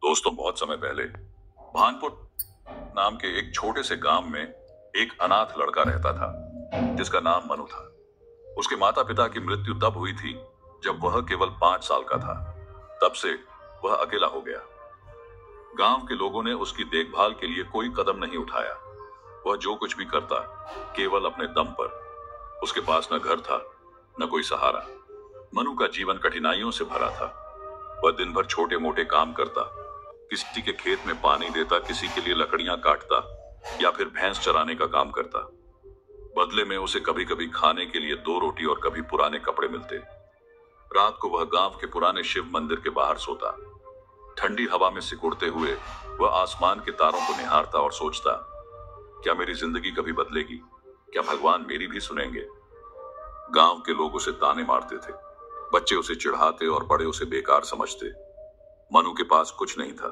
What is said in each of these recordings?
दोस्तों, बहुत समय पहले भानपुर नाम के एक छोटे से गांव में एक अनाथ लड़का रहता था जिसका नाम मनु था। उसके माता पिता की मृत्यु तब हुई थी जब वह केवल 5 साल का था। तब से वह अकेला हो गया। गांव के लोगों ने उसकी देखभाल के लिए कोई कदम नहीं उठाया। वह जो कुछ भी करता केवल अपने दम पर। उसके पास न घर था न कोई सहारा। मनु का जीवन कठिनाइयों से भरा था। वह दिन भर छोटे मोटे काम करता, किसी के खेत में पानी देता, किसी के लिए लकड़ियां काटता या फिर भैंस चराने का काम करता। बदले में उसे कभी कभी खाने के लिए 2 रोटी और कभी पुराने कपड़े मिलते। रात को वह गांव के पुराने शिव मंदिर के बाहर सोता। ठंडी हवा में सिकुड़ते हुए वह आसमान के तारों को निहारता और सोचता, क्या मेरी जिंदगी कभी बदलेगी? क्या भगवान मेरी भी सुनेंगे? गांव के लोग उसे ताने मारते थे, बच्चे उसे चिढ़ाते और बड़े उसे बेकार समझते। मनु के पास कुछ नहीं था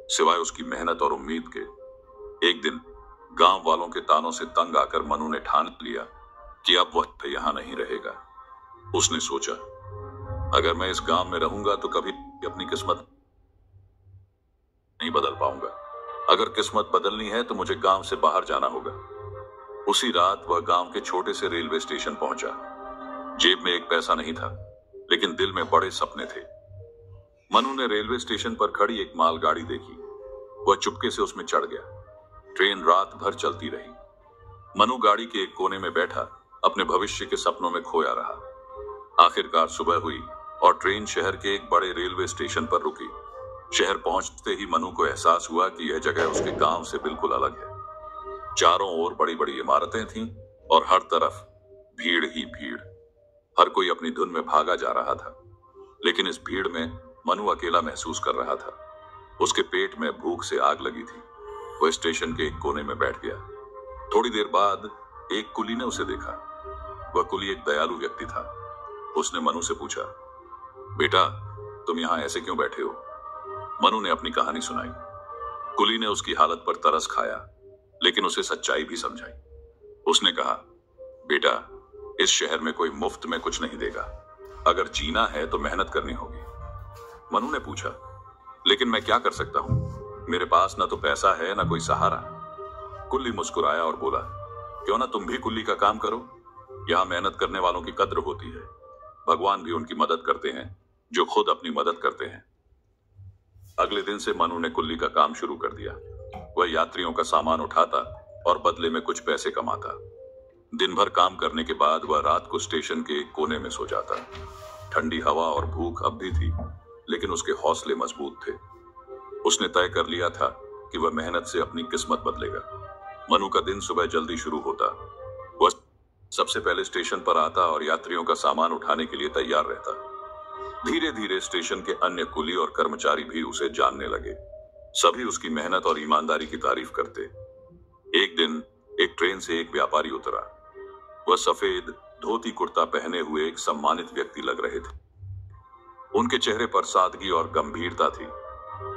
सिवाय उसकी मेहनत और उम्मीद के। एक दिन गांव वालों के तानों से तंग आकर मनु ने ठान लिया कि अब वह यहां नहीं रहेगा। उसने सोचा, अगर मैं इस गांव में रहूंगा तो कभी अपनी किस्मत नहीं बदल पाऊंगा। अगर किस्मत बदलनी है तो मुझे गांव से बाहर जाना होगा। उसी रात वह गांव के छोटे से रेलवे स्टेशन पहुंचा। जेब में एक पैसा नहीं था, लेकिन दिल में बड़े सपने थे। मनु ने रेलवे स्टेशन पर खड़ी एक मालगाड़ी देखी। वह चुपके से उसमें चढ़ गया। ट्रेन रात भर चलती रही। मनु गाड़ी के एक कोने में बैठा अपने भविष्य के सपनों में खोया रहा। आखिरकार सुबह हुई और ट्रेन शहर के एक बड़े रेलवे स्टेशन पर रुकी। शहर पहुंचते ही मनु को एहसास हुआ कि यह जगह उसके गांव से बिल्कुल अलग है। चारों ओर बड़ी बड़ी इमारतें थीं और हर तरफ भीड़ ही भीड़। हर कोई अपनी धुन में भागा जा रहा था, लेकिन इस भीड़ में मनु अकेला महसूस कर रहा था। उसके पेट में भूख से आग लगी थी। वह स्टेशन के एक कोने में बैठ गया। थोड़ी देर बाद एक कुली ने उसे देखा। वह कुली एक दयालु व्यक्ति था। उसने मनु से पूछा, बेटा, तुम यहां ऐसे क्यों बैठे हो? मनु ने अपनी कहानी सुनाई। कुली ने उसकी हालत पर तरस खाया, लेकिन उसे सच्चाई भी समझाई। उसने कहा, बेटा, इस शहर में कोई मुफ्त में कुछ नहीं देगा। अगर जीना है तो मेहनत करनी होगी। मनु ने पूछा, लेकिन मैं क्या कर सकता हूं? मेरे पास ना तो पैसा है ना कोई सहारा। कुल्ली मुस्कुराया और बोला, क्यों ना तुम भी कुल्ली का काम करो। यहां मेहनत करने वालों की कद्र होती है। भगवान भी उनकी मदद करते हैं जो खुद अपनी मदद करते हैं। अगले दिन से मनु ने कुल्ली का काम शुरू कर दिया। वह यात्रियों का सामान उठाता और बदले में कुछ पैसे कमाता। दिन भर काम करने के बाद वह रात को स्टेशन के एक कोने में सो जाता। ठंडी हवा और भूख अब भी थी, लेकिन उसके हौसले मजबूत थे। उसने तय कर लिया था कि वह मेहनत से अपनी किस्मत बदलेगा। मनु का दिन सुबह जल्दी शुरू होता। वह सबसे पहले स्टेशन पर आता और यात्रियों का सामान उठाने के लिए तैयार रहता। धीरे धीरे स्टेशन के अन्य कुली और कर्मचारी भी उसे जानने लगे। सभी उसकी मेहनत और ईमानदारी की तारीफ करते। एक दिन एक ट्रेन से एक व्यापारी उतरा। वह सफेद धोती कुर्ता पहने हुए एक सम्मानित व्यक्ति लग रहे थे। उनके चेहरे पर सादगी और गंभीरता थी।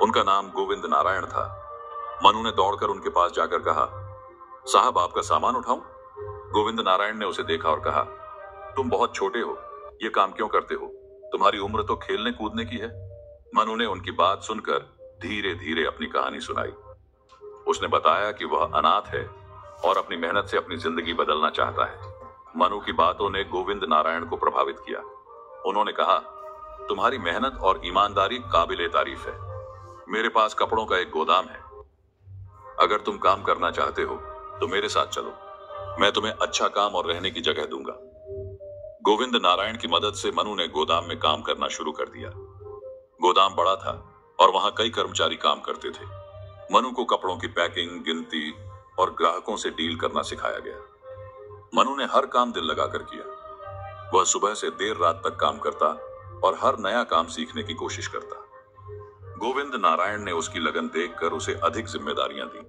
उनका नाम गोविंद नारायण था। मनु ने दौड़कर उनके पास जाकर कहा, साहब, आपका सामान उठाऊं? गोविंद नारायण ने उसे देखा और कहा, तुम बहुत छोटे हो, ये काम क्यों करते हो? तुम्हारी उम्र तो खेलने कूदने की है। मनु ने उनकी बात सुनकर धीरे धीरे अपनी कहानी सुनाई। उसने बताया कि वह अनाथ है और अपनी मेहनत से अपनी जिंदगी बदलना चाहता है। मनु की बातों ने गोविंद नारायण को प्रभावित किया। उन्होंने कहा, तुम्हारी मेहनत और ईमानदारी काबिले तारीफ है। मेरे पास कपड़ों का एक गोदाम है। अगर तुम काम करना चाहते हो तो मेरे साथ चलो। मैं तुम्हें अच्छा काम और रहने की जगह दूंगा। गोविंद नारायण की मदद से मनु ने गोदाम में काम करना शुरू कर दिया। गोदाम बड़ा था और वहां कई कर्मचारी काम करते थे। मनु को कपड़ों की पैकिंग, गिनती और ग्राहकों से डील करना सिखाया गया। मनु ने हर काम दिल लगाकर किया। वह सुबह से देर रात तक काम करता और हर नया काम सीखने की कोशिश करता। गोविंद नारायण ने उसकी लगन देखकर उसे अधिक जिम्मेदारियां दी।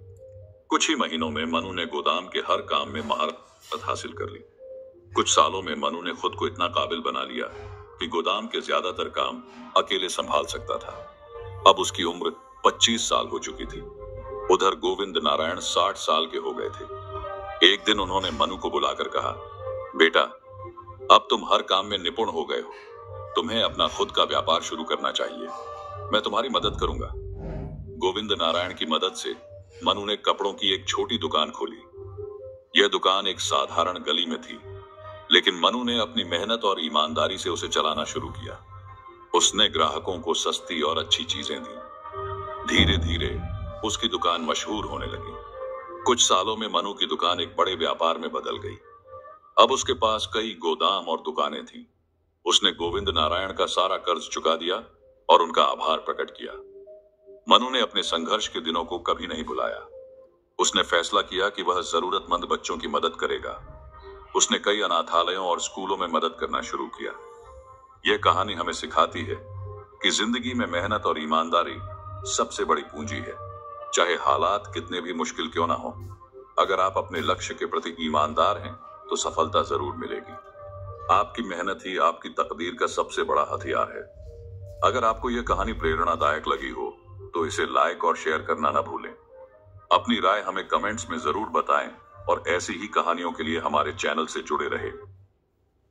कुछ ही महीनों में मनु ने गोदाम के हर काम में महारत हासिल कर ली। कुछ सालों में मनु ने खुद को इतना काबिल बना लिया कि गोदाम के ज्यादातर काम अकेले संभाल सकता था। अब उसकी उम्र 25 साल हो चुकी थी। उधर गोविंद नारायण 60 साल के हो गए थे। एक दिन उन्होंने मनु को बुलाकर कहा, बेटा, अब तुम हर काम में निपुण हो गए हो। तुम्हें अपना खुद का व्यापार शुरू करना चाहिए। मैं तुम्हारी मदद करूंगा। गोविंद नारायण की मदद से मनु ने कपड़ों की एक छोटी दुकान खोली। यह दुकान एक साधारण गली में थी, लेकिन मनु ने अपनी मेहनत और ईमानदारी से उसे चलाना शुरू किया। उसने ग्राहकों को सस्ती और अच्छी चीजें दी। धीरे धीरे उसकी दुकान मशहूर होने लगी। कुछ सालों में मनु की दुकान एक बड़े व्यापार में बदल गई। अब उसके पास कई गोदाम और दुकानें थीं। उसने गोविंद नारायण का सारा कर्ज चुका दिया और उनका आभार प्रकट किया। मनु ने अपने संघर्ष के दिनों को कभी नहीं भुलाया। उसने फैसला किया कि वह जरूरतमंद बच्चों की मदद करेगा। उसने कई अनाथालयों और स्कूलों में मदद करना शुरू किया। यह कहानी हमें सिखाती है कि जिंदगी में मेहनत और ईमानदारी सबसे बड़ी पूंजी है। चाहे हालात कितने भी मुश्किल क्यों ना हो, अगर आप अपने लक्ष्य के प्रति ईमानदार हैं तो सफलता जरूर मिलेगी। आपकी मेहनत ही आपकी तकदीर का सबसे बड़ा हथियार है। अगर आपको यह कहानी प्रेरणादायक लगी हो तो इसे लाइक और शेयर करना ना भूलें। अपनी राय हमें कमेंट्स में जरूर बताएं और ऐसी ही कहानियों के लिए हमारे चैनल से जुड़े रहें।